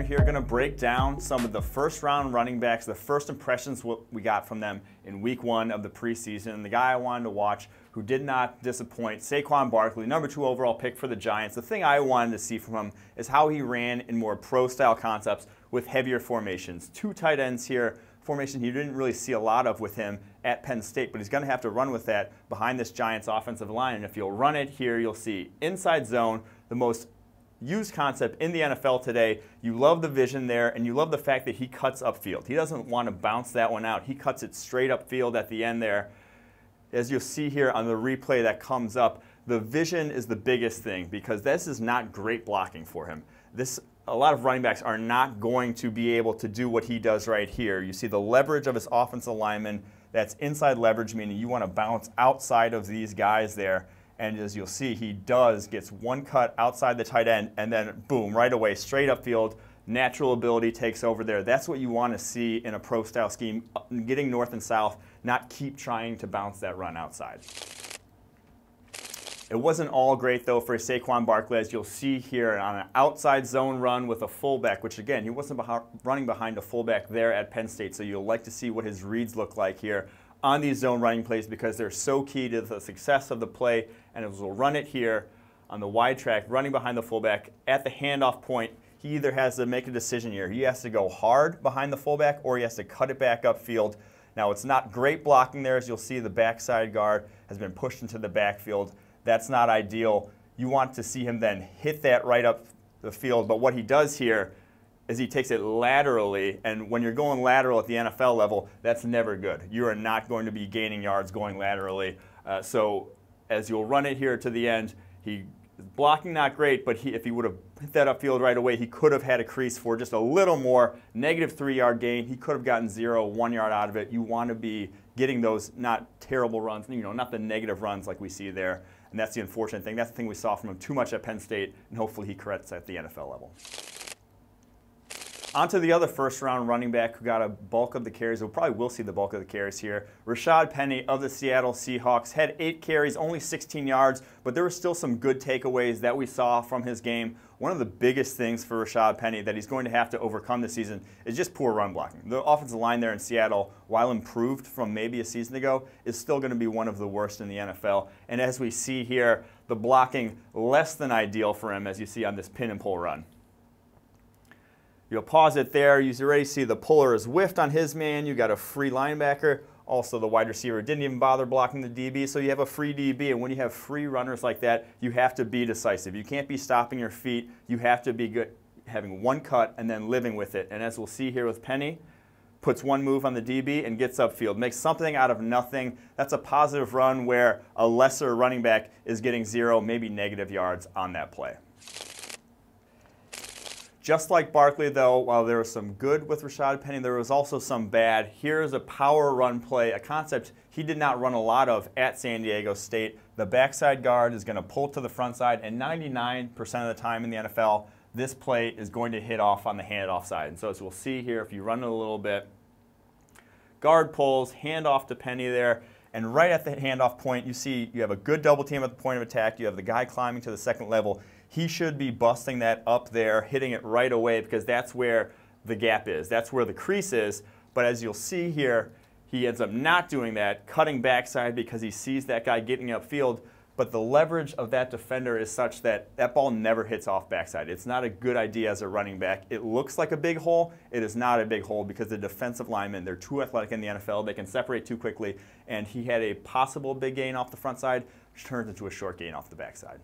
here, going to break down some of the first-round running backs, the first impressions what we got from them in week 1 of the preseason. And the guy I wanted to watch who did not disappoint, Saquan Barkley, #2 overall pick for the Giants. The thing I wanted to see from him is how he ran in more pro-style concepts with heavier formations. 2 tight ends here, formation he didn't really see a lot of with him at Penn State, but he's going to have to run with that behind this Giants offensive line. And if you'll run it here, you'll see inside zone, the most used concept in the NFL today. You love the vision there, and you love the fact that he cuts upfield. He doesn't want to bounce that one out. He cuts it straight upfield at the end there. As you'll see here on the replay that comes up, the vision is the biggest thing because this is not great blocking for him. A lot of running backs are not going to be able to do what he does right here. You see the leverage of his offensive lineman. That's inside leverage, meaning you want to bounce outside of these guys there. And as you'll see, he gets one cut outside the tight end, and then boom, right away, straight upfield, natural ability takes over there. That's what you want to see in a pro-style scheme, getting north and south, not keep trying to bounce that run outside. It wasn't all great, though, for Saquon Barkley, as you'll see here on an outside zone run with a fullback, which, again, he wasn't running behind a fullback there at Penn State, so you'll like to see what his reads look like here on these zone running plays because they're so key to the success of the play. And as we'll run it here on the wide track, running behind the fullback at the handoff point, he either has to make a decision here. He has to go hard behind the fullback or he has to cut it back upfield. Now, it's not great blocking there. As you'll see, the backside guard has been pushed into the backfield. That's not ideal. You want to see him then hit that right up the field. But what he does here is he takes it laterally, and when you're going lateral at the NFL level, that's never good. You are not going to be gaining yards going laterally. So as you'll run it here to the end, blocking not great, but if he would have hit that upfield right away, he could have had a crease for just a little more, -3-yard gain. He could have gotten 1 yard out of it. You want to be getting those not terrible runs, not the negative runs like we see there. And that's the unfortunate thing. That's the thing we saw from him too much at Penn State, and hopefully he corrects at the NFL level. On to the other first-round running back who got a bulk of the carries. We probably will see the bulk of the carries here. Rashaad Penny of the Seattle Seahawks had 8 carries, only 16 yards, but there were still some good takeaways that we saw from his game. One of the biggest things for Rashaad Penny that he's going to have to overcome this season is just poor run blocking. The offensive line there in Seattle, while improved from maybe a season ago, is still going to be one of the worst in the NFL. And as we see here, the blocking less than ideal for him, as you see on this pin and pull run. You'll pause it there. You already see the puller is whiffed on his man. You got a free linebacker. Also, the wide receiver didn't even bother blocking the DB, so you have a free DB. And when you have free runners like that, you have to be decisive. You can't be stopping your feet. You have to be good, having one cut and then living with it. And as we'll see here with Penny, puts one move on the DB and gets upfield. Makes something out of nothing. That's a positive run where a lesser running back is getting 0, maybe negative yards on that play. Just like Barkley, though, while there was some good with Rashaad Penny, there was also some bad. Here's a power run play, a concept he did not run a lot of at San Diego State. The backside guard is going to pull to the front side, and 99% of the time in the NFL, this play is going to hit off on the handoff side. And so as we'll see here, if you run it a little bit, guard pulls, handoff to Penny there, and right at the handoff point, you see you have a good double team at the point of attack. You have the guy climbing to the second level. He should be busting that up there, hitting it right away because that's where the gap is. That's where the crease is. But as you'll see here, he ends up not doing that, cutting backside because he sees that guy getting upfield. But the leverage of that defender is such that that ball never hits off backside. It's not a good idea as a running back. It looks like a big hole. It is not a big hole because the defensive linemen, they're too athletic in the NFL. They can separate too quickly. And he had a possible big gain off the front side, which turns into a short gain off the backside.